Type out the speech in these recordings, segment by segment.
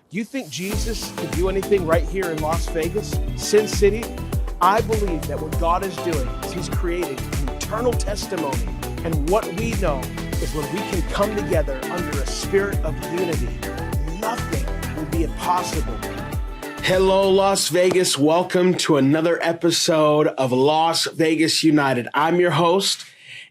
You think Jesus can do anything right here in Las Vegas, Sin City? I believe that what God is doing is He's creating an eternal testimony. And what we know is when we can come together under a spirit of unity, nothing will be impossible. Hello, Las Vegas. Welcome to another episode of Las Vegas United. I'm your host,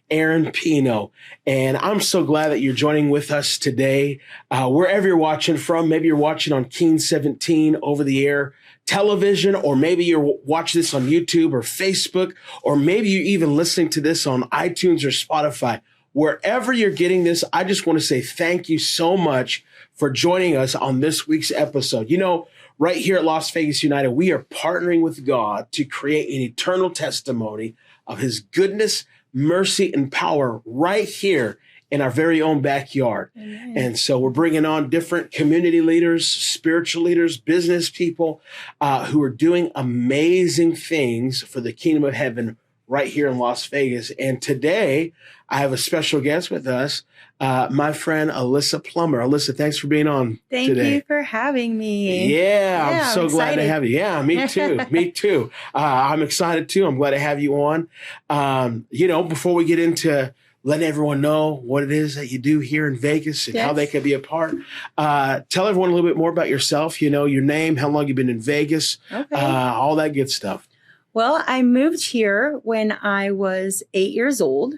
Aaron Pino, and I'm so glad that you're joining with us today. Wherever you're watching from, maybe you're watching on Keen 17 over the air television, or maybe you're watching this on YouTube or Facebook, or maybe you're even listening to this on iTunes or Spotify. Wherever you're getting this, I just want to say thank you so much for joining us on this week's episode. You know, right here at Las Vegas United, we are partnering with God to create an eternal testimony of His goodness, mercy, and power right here in our very own backyard. Amen. And so we're bringing on different community leaders, spiritual leaders, business people who are doing amazing things for the kingdom of heaven right here in Las Vegas. And today I have a special guest with us, my friend Alysa Plummer. Alysa, thanks for being on today. Thank you for having me. Yeah, I'm so glad to have you. Yeah, me too. Me too. I'm excited too. I'm glad to have you on. Before we get into letting everyone know what it is that you do here in Vegas and how they can be a part, tell everyone a little bit more about yourself, your name, how long you've been in Vegas, all that good stuff. Well, I moved here when I was 8 years old.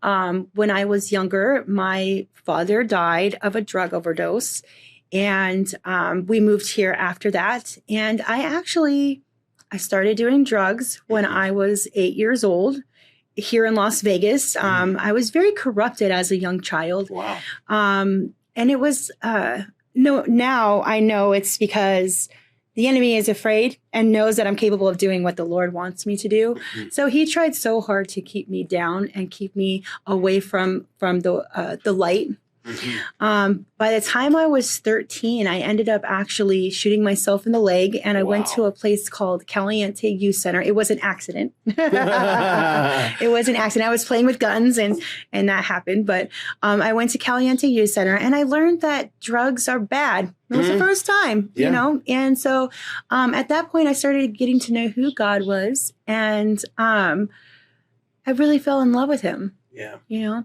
When I was younger, my father died of a drug overdose, and we moved here after that. And I started doing drugs when I was 8 years old here in Las Vegas. I was very corrupted as a young child. Wow. And it was, now I know it's because the enemy is afraid and knows that I'm capable of doing what the Lord wants me to do. Mm-hmm. So he tried so hard to keep me down and keep me away from the light. Mm-hmm. By the time I was 13, I ended up actually shooting myself in the leg, and I went to a place called Caliente Youth Center. It was an accident. It was an accident. I was playing with guns and that happened. But I went to Caliente Youth Center, and I learned that drugs are bad. It was the first time, you know? And so at that point, I started getting to know who God was, and I really fell in love with Him. Yeah.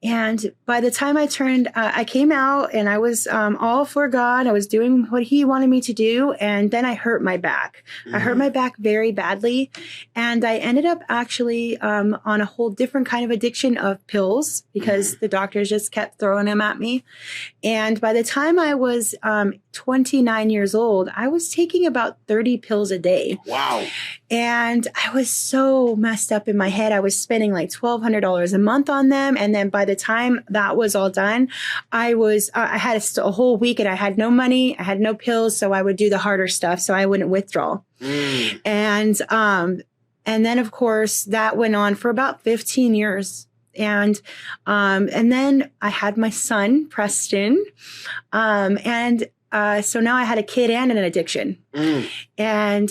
And by the time I came out, and I was all for God. I was doing what He wanted me to do. And then I hurt my back. Mm-hmm. I hurt my back very badly. And I ended up actually on a whole different kind of addiction of pills, because the doctors just kept throwing them at me. And by the time I was 29 years old, I was taking about 30 pills a day. Wow. And I was so messed up in my head. I was spending like $1,200 a month on them. And then by the time that was all done, I had a whole week and I had no money. I had no pills. So I would do the harder stuff so I wouldn't withdraw. And then of course that went on for about 15 years. And then I had my son, Preston. So now I had a kid and an addiction. And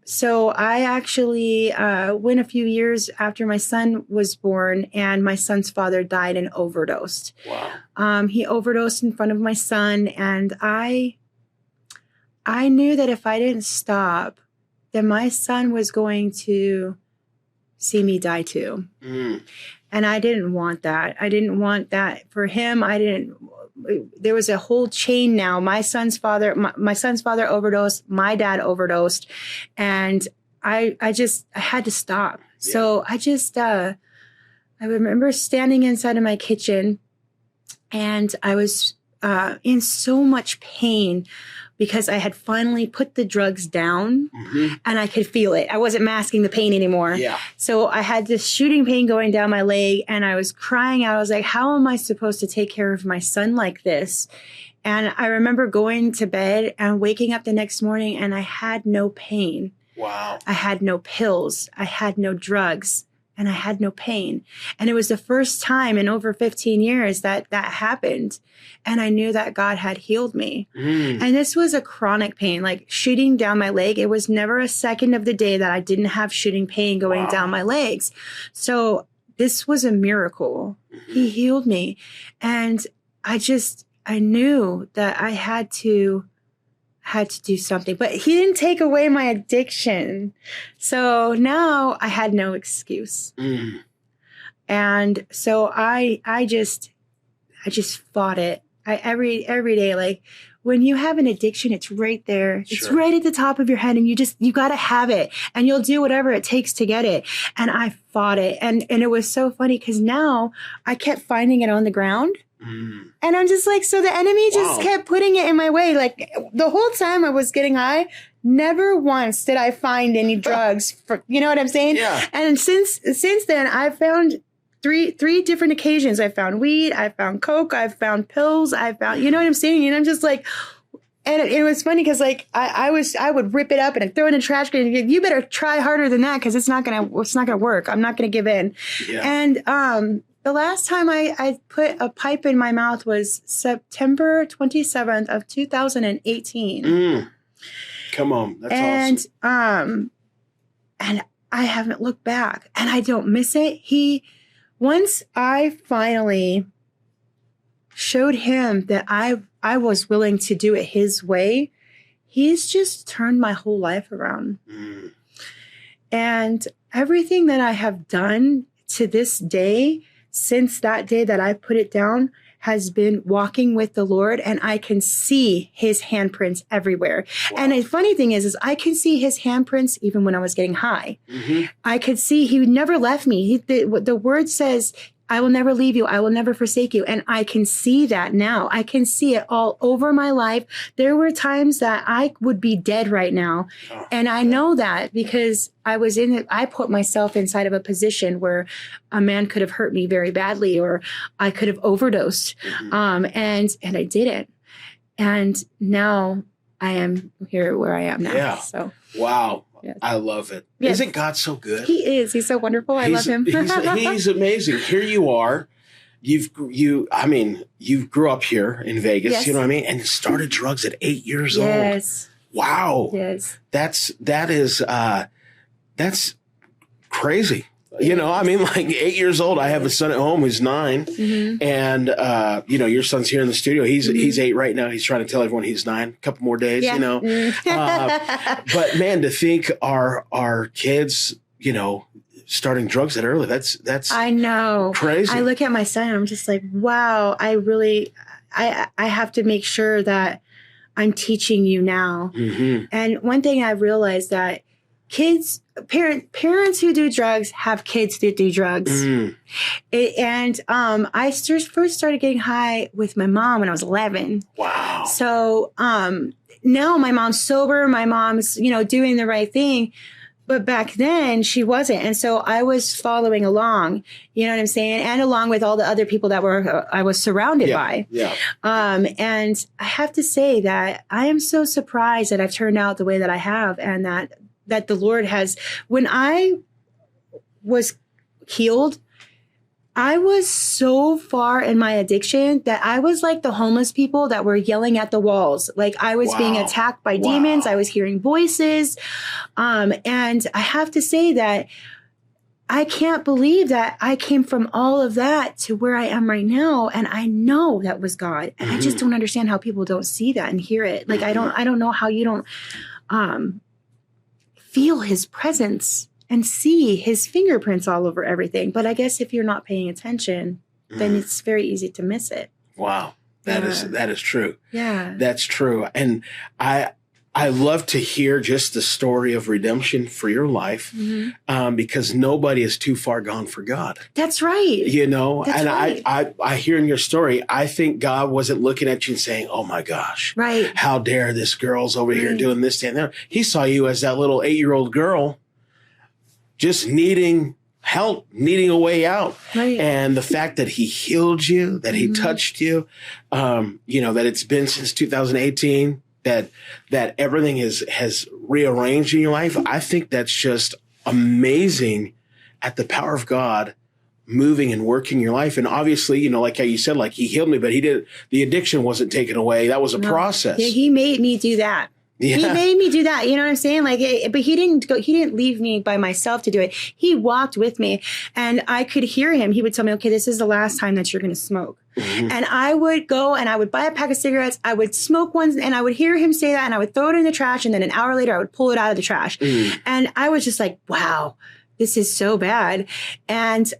so I actually went a few years after my son was born, and my son's father died and overdosed. Wow. He overdosed in front of my son, and I knew that if I didn't stop, then my son was going to see me die too. And I didn't want that. I didn't want that for him. There was a whole chain now. My son's father overdosed. My dad overdosed. And I had to stop. Yeah. So I remember standing inside of my kitchen, and I was in so much pain because I had finally put the drugs down, and I could feel it. I wasn't masking the pain anymore. Yeah. So I had this shooting pain going down my leg, and I was crying out. I was like, how am I supposed to take care of my son like this? And I remember going to bed and waking up the next morning, and I had no pain. Wow. I had no pills. I had no drugs. And I had no pain. And it was the first time in over 15 years that happened. And I knew that God had healed me. And this was a chronic pain, like shooting down my leg. It was never a second of the day that I didn't have shooting pain going down my legs. So this was a miracle. He healed me. And I knew that I had to had to do something, but he didn't take away my addiction. So now I had no excuse. And so I just fought it. Every day, like when you have an addiction, it's right there. It's right at the top of your head, and you got to have it, and you'll do whatever it takes to get it. And I fought it. And it was so funny because now I kept finding it on the ground. And I'm just like, so the enemy just kept putting it in my way. Like the whole time I was getting high, never once did I find any drugs for, you know what I'm saying? Yeah. And since then I've found three different occasions. I found weed, I found coke, I found pills, I found, you know what I'm saying? And I'm just like, and it was funny because like I would rip it up and I'd throw it in the trash can. And you better try harder than that because it's not gonna work. I'm not gonna give in. Yeah. And the last time I put a pipe in my mouth was September 27th of 2018. Come on, that's awesome. And I haven't looked back, and I don't miss it. Once I finally showed him that I was willing to do it his way, he's just turned my whole life around. And everything that I have done to this day, since that day that I put it down, has been walking with the Lord, and I can see his handprints everywhere. Wow. And the funny thing is I can see his handprints even when I was getting high. I could see he never left me. The word says, I will never leave you. I will never forsake you. And I can see that now. I can see it all over my life. There were times that I would be dead right now. And I know that because I put myself inside of a position where a man could have hurt me very badly, or I could have overdosed. And I didn't. And now I am here where I am now. Yeah. So. Wow. Yes. I love it. Yes. Isn't God so good? He is. He's so wonderful. I love him. He's amazing. Here you are. You grew up here in Vegas, Yes. you know what I mean? And started drugs at 8 years old. Yes. Wow. Yes. That's crazy. You know, I mean, like 8 years old. I have a son at home who's 9. And, your son's here in the studio. He's 8 right now. He's trying to tell everyone he's 9. A couple more days, Yeah. you know. But man, to think our kids, starting drugs that early, that's I know. crazy. I look at my son and I'm just like, wow, I have to make sure that I'm teaching you now. And one thing I realized that parents who do drugs have kids that do drugs. I first started getting high with my mom when I was 11. Wow. So now my mom's sober. My mom's, doing the right thing. But back then she wasn't. And so I was following along, you know what I'm saying? And along with all the other people that I was surrounded by. Yeah. And I have to say that I am so surprised that I've turned out the way that I have, and that the Lord has. When I was healed, I was so far in my addiction that I was like the homeless people that were yelling at the walls. Like I was being attacked by demons. I was hearing voices. And I have to say that I can't believe that I came from all of that to where I am right now. And I know that was God. And I just don't understand how people don't see that and hear it. Like I don't know how you don't feel his presence and see his fingerprints all over everything. But I guess if you're not paying attention, then it's very easy to miss it. Wow. That is true. Yeah. That's true. And I love to hear just the story of redemption for your life, because nobody is too far gone for God. That's right. That's right. I hear in your story, I think God wasn't looking at you and saying, oh my gosh, right. How dare this girl's over here doing this and that. He saw you as that little 8-year-old girl just needing help, needing a way out. Right. And the fact that he healed you, that he touched you, that it's been since 2018, that everything has rearranged in your life. I think that's just amazing at the power of God moving and working your life. And obviously, like how you said, like he healed me, but the addiction wasn't taken away. That was a process. Yeah, he made me do that. Yeah. He made me do that. You know what I'm saying? Like, but he didn't leave me by myself to do it. He walked with me, and I could hear him. He would tell me, okay, this is the last time that you're going to smoke. Mm-hmm. And I would go and I would buy a pack of cigarettes. I would smoke one, and I would hear him say that, and I would throw it in the trash. And then an hour later, I would pull it out of the trash. Mm. And I was just like, wow, this is so bad. And,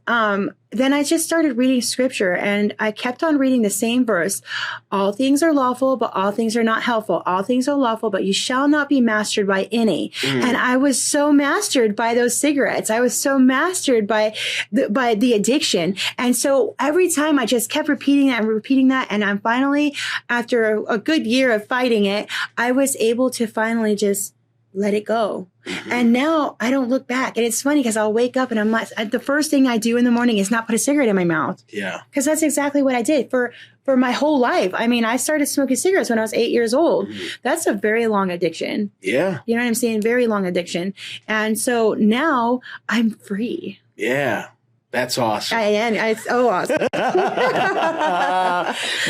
then I just started reading scripture, and I kept on reading the same verse. All things are lawful, but all things are not helpful. All things are lawful, but you shall not be mastered by any. Mm. And I was so mastered by those cigarettes. I was so mastered by the addiction. And so every time I just kept repeating that and repeating that. And I'm finally, after a good year of fighting it, I was able to finally just let it go. Mm-hmm. And now I don't look back. And it's funny because I'll wake up and I'm like, the first thing I do in the morning is not put a cigarette in my mouth. Yeah. Because that's exactly what I did for my whole life. I mean, I started smoking cigarettes when I was 8 years old. Mm-hmm. That's a very long addiction. Yeah. You know what I'm saying? Very long addiction. And so now I'm free. Yeah. That's awesome. I am. It's so awesome.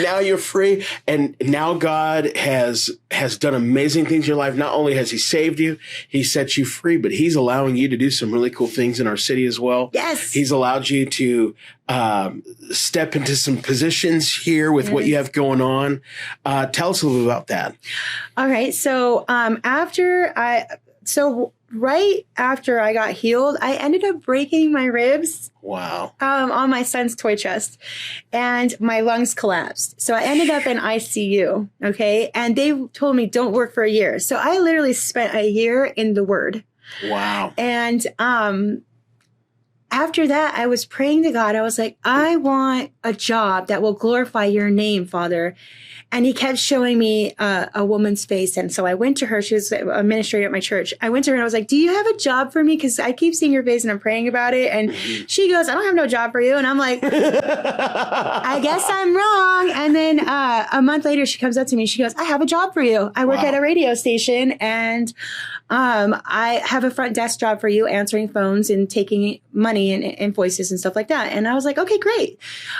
Now you're free. And now God has done amazing things in your life. Not only has he saved you, he set you free, but he's allowing you to do some really cool things in our city as well. Yes. He's allowed you to step into some positions here with what you have going on. Tell us a little about that. All right. So right after I got healed, I ended up breaking my ribs. Wow. On my son's toy chest, and my lungs collapsed. So I ended up in ICU. Okay. And they told me don't work for a year. So I literally spent a year in the Word. Wow. And, after that, I was praying to God. I was like, I want a job that will glorify your name, Father. And he kept showing me a woman's face. And so I went to her. She was an administrator at my church. I went to her and I was like, do you have a job for me? Because I keep seeing your face and I'm praying about it. And she goes, I don't have no job for you. And I'm like, I guess I'm wrong. And then a month later, she comes up to me. She goes, I have a job for you. I work at a radio station, and I have a front desk job for you, answering phones and taking money and invoices and stuff like that. And I was like, okay, great.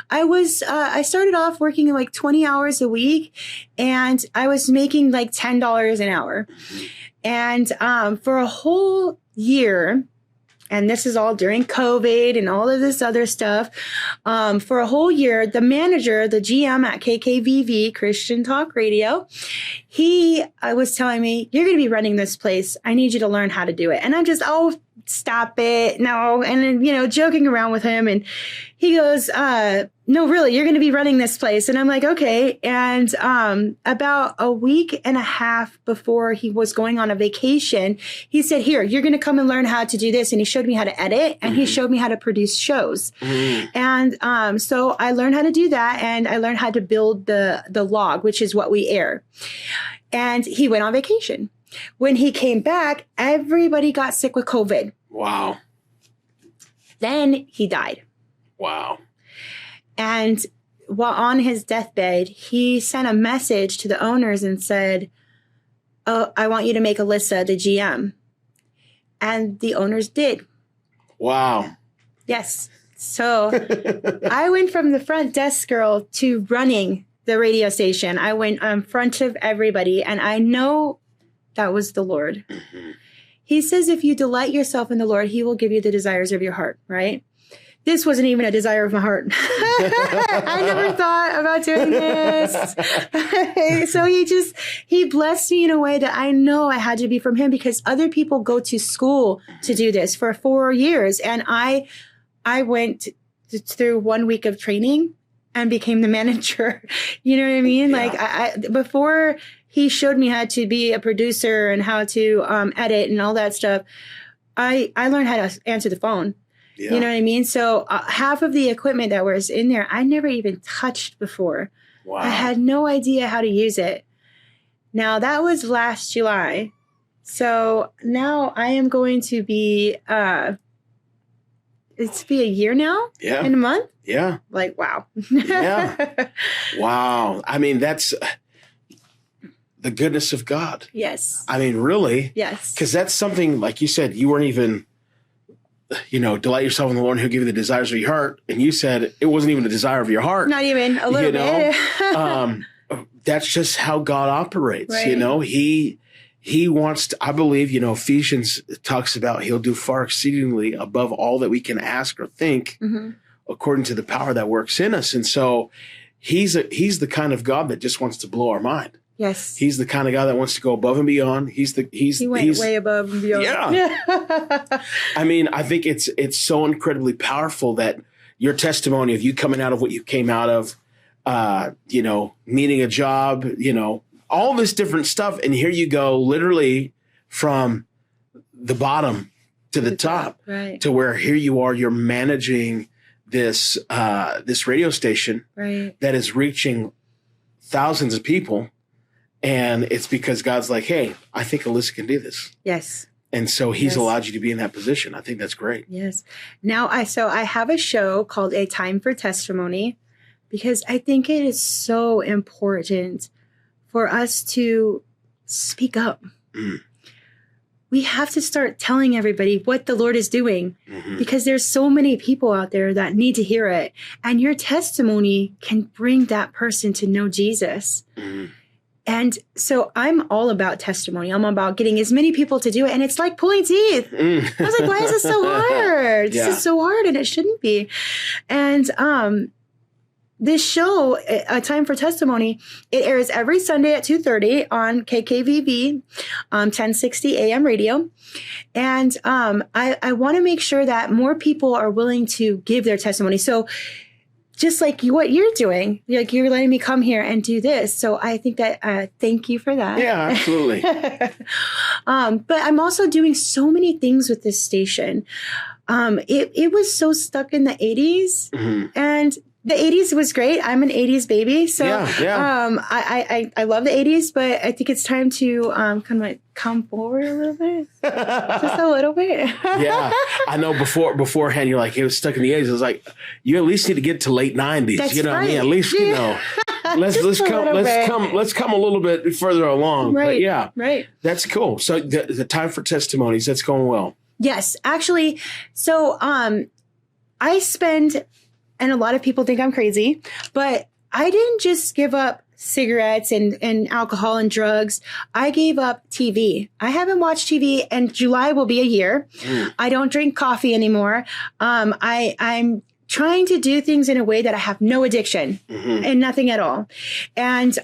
I started off working like 20 hours a week, and I was making like $10 an hour. And for a whole year, and this is all during COVID and all of this other stuff, for a whole year, the manager, the GM at KKVV Christian Talk Radio, he was telling me, you're going to be running this place. I need you to learn how to do it. And I'm just, oh, stop it. No. And then, joking around with him. And he goes, no, really, you're going to be running this place. And I'm like, okay. And about a week and a half before he was going on a vacation, he said, here, you're going to come and learn how to do this. And he showed me how to edit, and he showed me how to produce shows. And so I learned how to do that, and I learned how to build the log, which is what we air. And he went on vacation. When he came back, everybody got sick with COVID. Wow. Then he died. Wow. And while on his deathbed, he sent a message to the owners and said, oh, I want you to make Alysa the GM. And the owners did. Wow. Yes. So I went from the front desk girl to running the radio station. I went in front of everybody, and I know that was the Lord. Mm-hmm. He says, if you delight yourself in the Lord, he will give you the desires of your heart, right? This wasn't even a desire of my heart. I never thought about doing this. So he blessed me in a way that I know I had to be from him, because other people go to school to do this for 4 years. And I went through 1 week of training and became the manager. You know what I mean? Yeah. Like I before he showed me how to be a producer and how to edit and all that stuff, I learned how to answer the phone. Yeah. You know what I mean? So half of the equipment that was in there, I never even touched before. Wow. I had no idea how to use it. Now, that was last July. So now I am going to be, it's be a year now? Yeah. In a month? Yeah. Like, wow. Yeah. Wow. I mean, that's the goodness of God. Yes. I mean, really. Yes. Because that's something, like you said, you weren't even, delight yourself in the Lord, and he'll give you the desires of your heart. And you said it wasn't even the desire of your heart. Not even a little bit. That's just how God operates. Right. he wants to, I believe, Ephesians talks about he'll do far exceedingly above all that we can ask or think according to the power that works in us. And so he's the kind of God that just wants to blow our mind. Yes. He's the kind of guy that wants to go above and beyond. He went way above and beyond. Yeah. I mean, I think it's so incredibly powerful that your testimony of you coming out of what you came out of, needing a job, all this different stuff. And here you go, literally from the bottom to the top, right, to where here you are, you're managing this radio station that is reaching thousands of people. And it's because God's like, hey, I think Alysa can do this. Yes. And so he's allowed you to be in that position. I think that's great. Yes. Now I have a show called A Time for Testimony, because I think it is so important for us to speak up. We have to start telling everybody what the Lord is doing, because there's so many people out there that need to hear it. And your testimony can bring that person to know Jesus. And so I'm all about testimony. I'm about getting as many people to do it. And it's like pulling teeth. I was like, why is this so hard? This is so hard, and it shouldn't be. And this show, A Time for Testimony, it airs every Sunday at 2:30 on KKVV, 1060 AM radio. And I want to make sure that more people are willing to give their testimony. So just like what you're doing, like you're letting me come here and do this. So I think that, thank you for that. Yeah, absolutely. But I'm also doing so many things with this station. It was so stuck in the 80s, and the 80s was great. I'm an 80s baby. So I love the 80s, but I think it's time to kind of like come forward a little bit. Just a little bit. Yeah. I know beforehand you're like, it was stuck in the 80s. I was like, you at least need to get to late 90s. That's what I mean? right. At least, let's come a little bit further along. Right. But yeah. Right. That's cool. So the Time for Testimonies, that's going well. Yes, actually. So I spend, and a lot of people think I'm crazy, but I didn't just give up cigarettes and alcohol and drugs. I gave up TV. I haven't watched TV, and July will be a year. I don't drink coffee anymore. I'm trying to do things in a way that I have no addiction and nothing at all. And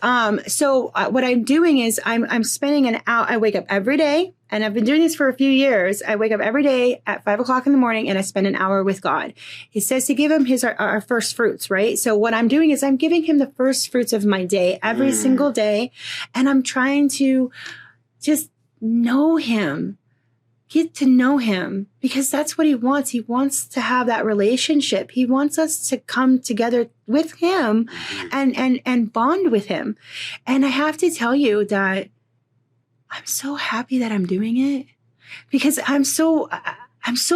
so what I'm doing is I'm spending an hour. I wake up every day, and I've been doing this for a few years. I wake up every day at 5 o'clock in the morning, and I spend an hour with God. He says to give him our first fruits, right? So what I'm doing is I'm giving him the first fruits of my day every single day. And I'm trying to just know him, get to know him, because that's what he wants. He wants to have that relationship. He wants us to come together with him and bond with him. And I have to tell you that I'm so happy that I'm doing it, because I'm so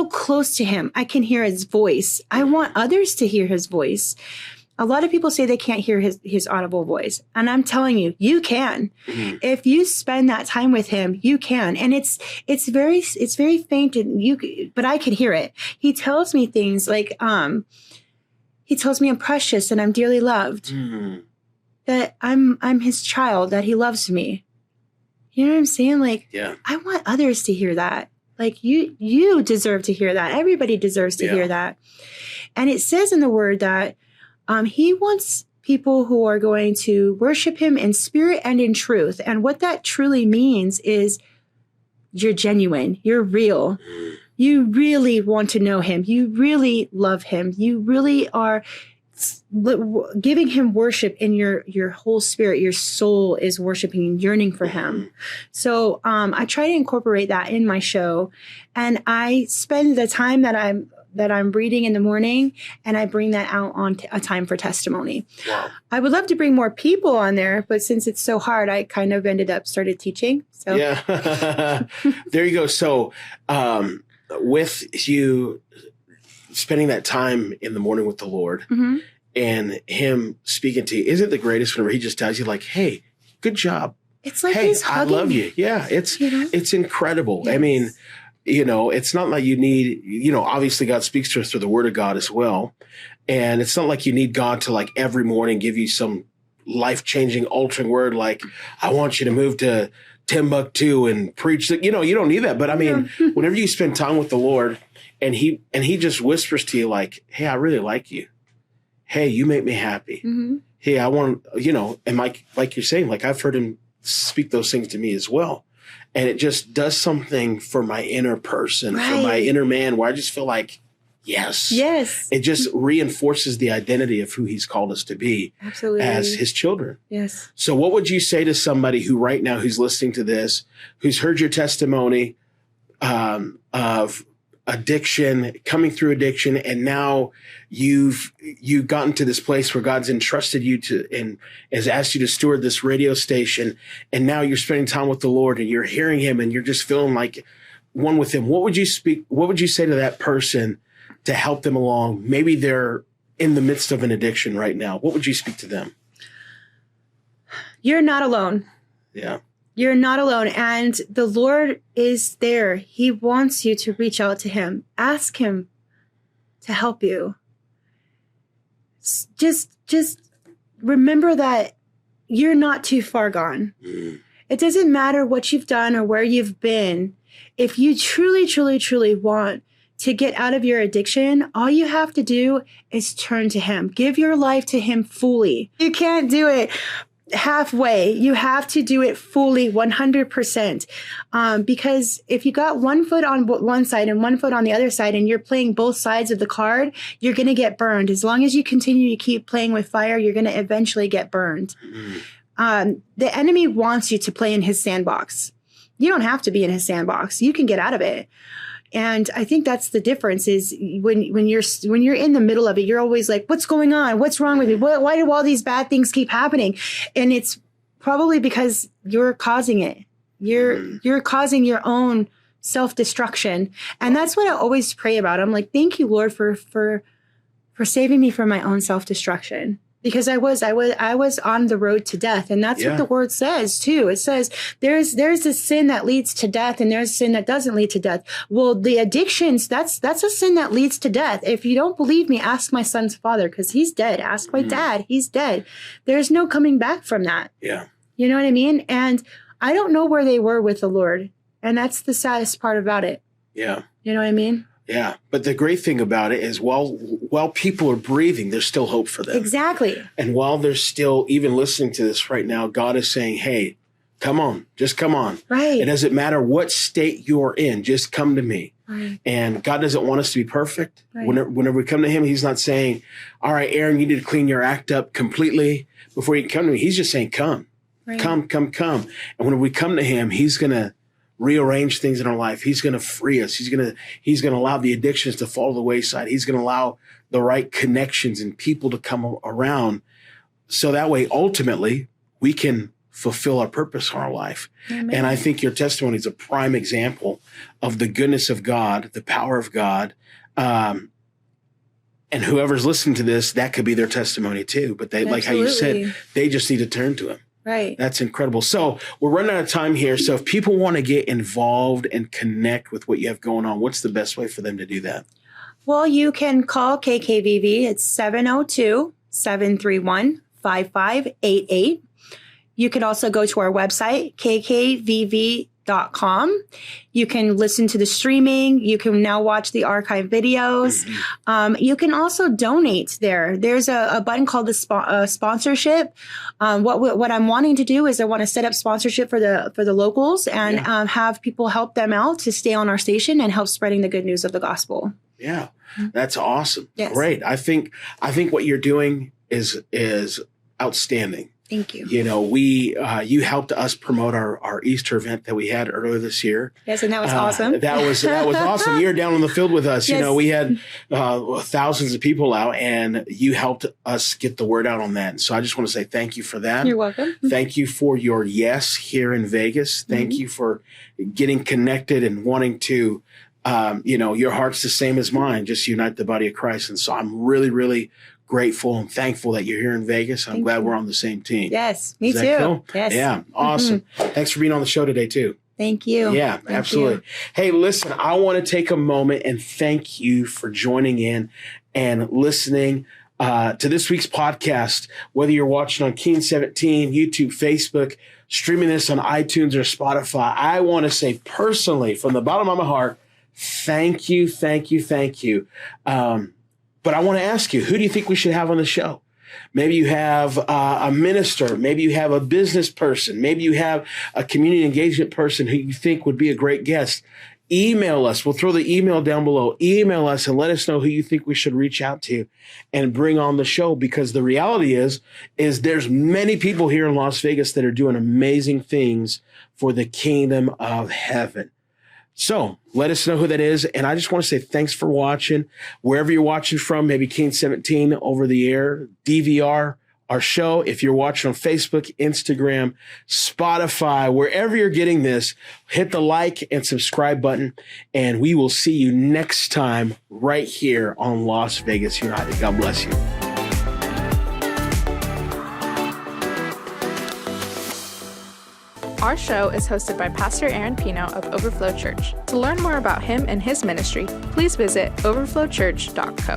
close to him. I can hear his voice. I want others to hear his voice. A lot of people say they can't hear his audible voice. And I'm telling you, you can. If you spend that time with him, you can. And it's very faint, and but I can hear it. He tells me things like, he tells me I'm precious and I'm dearly loved, that I'm his child, that he loves me. You know what I'm saying? Like, I want others to hear that. Like you deserve to hear that. Everybody deserves to hear that. And it says in the word that he wants people who are going to worship him in spirit and in truth. And what that truly means is you're genuine, you're real. You really want to know him. You really love him. You really are giving him worship in your whole spirit. Your soul is worshiping and yearning for him. So I try to incorporate that in my show, and I spend the time that I'm reading in the morning, and I bring that out on A Time for Testimony. Wow. I would love to bring more people on there, but since it's so hard, I kind of started teaching. So yeah, there you go. So with you spending that time in the morning with the Lord and him speaking to you, isn't it the greatest whenever he just tells you like, hey, good job. It's like, hey, he's hugging I love you. Yeah, it's incredible. Yes. I mean, it's not like you need, obviously God speaks to us through the word of God as well. And it's not like you need God to like every morning give you some life-changing, altering word like, I want you to move to Timbuktu and preach that, you don't need that. But I mean, whenever you spend time with the Lord and he just whispers to you like, hey, I really like you. Hey, you make me happy. Mm-hmm. Hey, I want, and like you're saying, like I've heard him speak those things to me as well. And it just does something for my inner person, for my inner man, where I just feel like, yes. It just reinforces the identity of who he's called us to be as his children. Yes. So what would you say to somebody who right now, who's listening to this, who's heard your testimony of addiction, coming through addiction, and now you've gotten to this place where God's entrusted you to and has asked you to steward this radio station, and now you're spending time with the Lord and you're hearing him and you're just feeling like one with him. What would you say to that person to help them along? Maybe they're in the midst of an addiction right now. What would you speak to them? You're not alone. Yeah. You're not alone. And the Lord is there. He wants you to reach out to him. Ask him to help you. Just remember that you're not too far gone. It doesn't matter what you've done or where you've been. If you truly, truly, truly want to get out of your addiction, all you have to do is turn to him. Give your life to him fully. You can't do it halfway. You have to do it fully, 100%. Because if you got one foot on one side and one foot on the other side and you're playing both sides of the card, you're going to get burned. As long as you continue to keep playing with fire, you're going to eventually get burned. The enemy wants you to play in his sandbox. You don't have to be in his sandbox. You can get out of it. And I think that's the difference is when you're in the middle of it, you're always like, what's going on? What's wrong with me? Why do all these bad things keep happening? And it's probably because you're causing it. You're causing your own self-destruction. And that's what I always pray about. I'm like, thank you, Lord, for saving me from my own self-destruction. Because I was on the road to death. And that's what the word says too. It says there's a sin that leads to death and there's a sin that doesn't lead to death. Well, the addictions, that's a sin that leads to death. If you don't believe me, ask my son's father, because he's dead. Ask my dad. He's dead. There's no coming back from that. Yeah. You know what I mean? And I don't know where they were with the Lord. And that's the saddest part about it. Yeah. You know what I mean? Yeah. But the great thing about it is while people are breathing, there's still hope for them. Exactly. And while they're still even listening to this right now, God is saying, hey, come on, just come on. Right. It doesn't matter what state you're in, just come to me. Right. And God doesn't want us to be perfect. Right. Whenever we come to him, he's not saying, all right, Aaron, you need to clean your act up completely before you come to me. He's just saying, come, come. And when we come to him, he's going to rearrange things in our life. He's going to free us. He's going to allow the addictions to fall to the wayside. He's going to allow the right connections and people to come around. So that way, ultimately, we can fulfill our purpose in our life. Amen. And I think your testimony is a prime example of the goodness of God, the power of God. And whoever's listening to this, that could be their testimony too. But they, like how you said, they just need to turn to him. Right. That's incredible. So we're running out of time here. So if people want to get involved and connect with what you have going on, what's the best way for them to do that? Well, you can call KKVV. It's 702-731-5588. You can also go to our website, kkvv.com. You can listen to the streaming. You can now watch the archive videos. You can also donate there. There's a button called the sponsorship. What I'm wanting to do is I want to set up sponsorship for the locals and have people help them out to stay on our station and help spreading the good news of the gospel. Yeah, that's awesome. Yes. Great. I think what you're doing is outstanding. Thank you. You know, you helped us promote our Easter event that we had earlier this year. Yes, and that was awesome. That was awesome. You were down on the field with us. Yes. You know, we had thousands of people out, and you helped us get the word out on that. So I just want to say thank you for that. You're welcome. Thank you for your yes here in Vegas. Thank you for getting connected and wanting to, your heart's the same as mine, just unite the body of Christ. And so I'm really, really grateful and thankful that you're here in Vegas. I'm glad we're on the same team. Yes, me Is too. that cool? Yes. Yeah, awesome. Thanks for being on the show today, too. Thank you. Yeah, Thank absolutely. you. Hey, listen, I want to take a moment and thank you for joining in and listening to this week's podcast, whether you're watching on Keen 17, YouTube, Facebook, streaming this on iTunes or Spotify, I want to say personally, from the bottom of my heart, thank you, thank you, thank you. But I want to ask you, who do you think we should have on the show? Maybe you have a minister. Maybe you have a business person. Maybe you have a community engagement person who you think would be a great guest. Email us. We'll throw the email down below. Email us and let us know who you think we should reach out to and bring on the show. Because the reality is there's many people here in Las Vegas that are doing amazing things for the kingdom of heaven. So let us know who that is. And I just want to say thanks for watching. Wherever you're watching from, maybe King 17 over the air, DVR, our show. If you're watching on Facebook, Instagram, Spotify, wherever you're getting this, hit the like and subscribe button. And we will see you next time right here on Las Vegas United. God bless you. Our show is hosted by Pastor Aaron Pino of Overflow Church. To learn more about him and his ministry, please visit overflowchurch.co.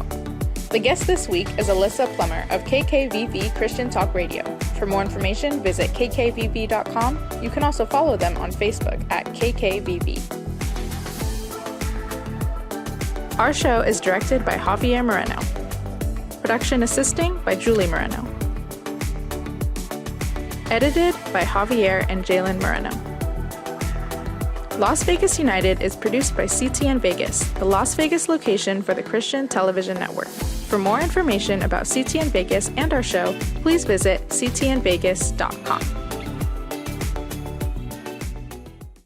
The guest this week is Alysa Plummer of KKVV Christian Talk Radio. For more information, visit kkvv.com. You can also follow them on Facebook at KKVV. Our show is directed by Javier Moreno. Production assisting by Julie Moreno. Edited by Javier and Jalen Moreno. Las Vegas United is produced by CTN Vegas, the Las Vegas location for the Christian Television Network. For more information about CTN Vegas and our show, please visit ctnvegas.com.